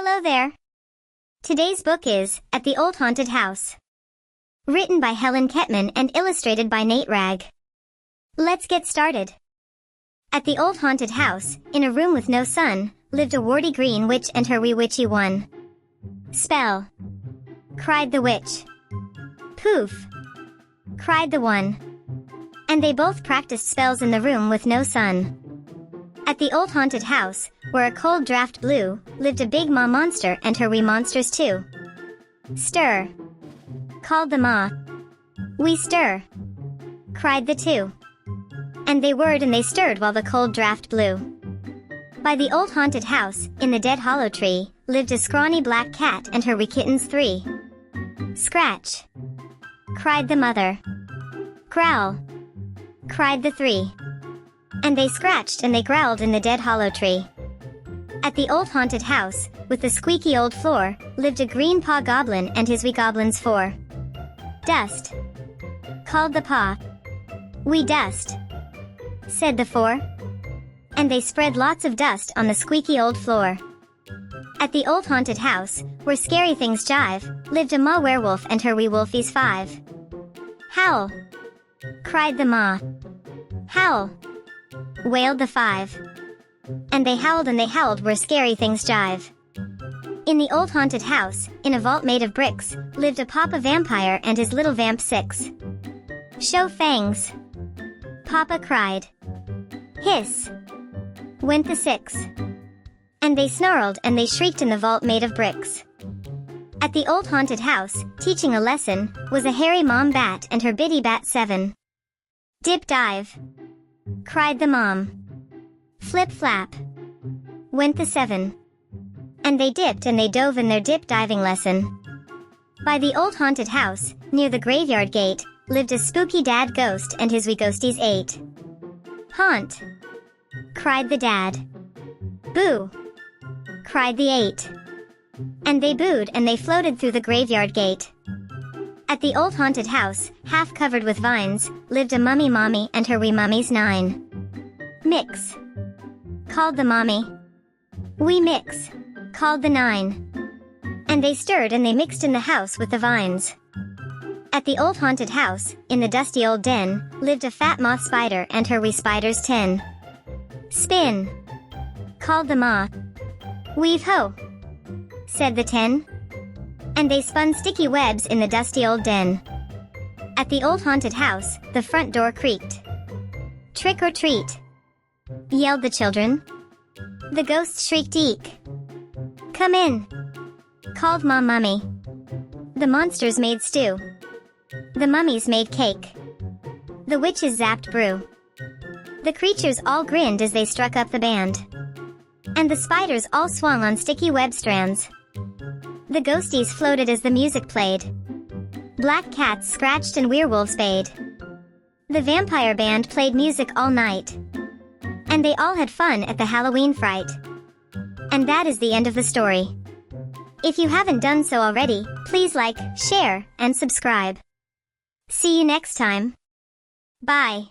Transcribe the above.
Hello there. Today's book is At the Old Haunted House. Written by Helen Kettman and illustrated by Nate Ragg. Let's get started. At the old haunted house, in a room with no sun, lived a warty green witch and her wee witchy one. Spell! Cried the witch. Poof! Cried the one. And they both practiced spells in the room with no sun. At the old haunted house, where a cold draft blew, lived a big maw monster and her wee monsters too. Stir! Called the maw. We stir! Cried the two. And they whirred and they stirred while the cold draft blew. By the old haunted house, in the dead hollow tree, lived a scrawny black cat and her wee kittens three. Scratch! Cried the mother. Growl! Cried the three. And they scratched and they growled in the dead hollow tree. At the old haunted house, with the squeaky old floor, lived a green paw goblin and his wee goblins four. Dust! Called the paw. We dust! Said the four. And they spread lots of dust on the squeaky old floor. At the old haunted house, where scary things jive, lived a maw werewolf and her wee wolfies five. Howl! Cried the maw. Howl! Wailed the five. And they howled where scary things jive. In the old haunted house, in a vault made of bricks, lived a papa vampire and his little vamp six. Show fangs! Papa cried. Hiss! Went the six. And they snarled and they shrieked in the vault made of bricks. At the old haunted house, teaching a lesson, was a hairy mom bat and her bitty bat seven. Dip dive! Cried the mom. Flip flap! Went the seven. And they dipped and they dove in their dip diving lesson. By the old haunted house, near the graveyard gate, lived a spooky dad ghost and his wee ghosties eight. Haunt! Cried the dad. Boo! Cried the eight. And they booed and they floated through the graveyard gate. At the old haunted house, half covered with vines, lived a mummy mommy and her wee mummies nine. Mix! Called the mommy. We mix! Called the nine. And they stirred and they mixed in the house with the vines. At the old haunted house, in the dusty old den, lived a fat moth spider and her wee spiders 10. Spin! Called the maw. Weave ho! Said the 10. And they spun sticky webs in the dusty old den. At the old haunted house, the front door creaked. Trick or treat! Yelled the children. The ghosts shrieked eek! Come in! Called Mom Mummy. The monsters made stew. The mummies made cake. The witches zapped brew. The creatures all grinned as they struck up the band. And the spiders all swung on sticky web strands. The ghosties floated as the music played. Black cats scratched and werewolves bayed. The vampire band played music all night. And they all had fun at the Halloween fright. And that is the end of the story. If you haven't done so already, please like, share, and subscribe. See you next time. Bye.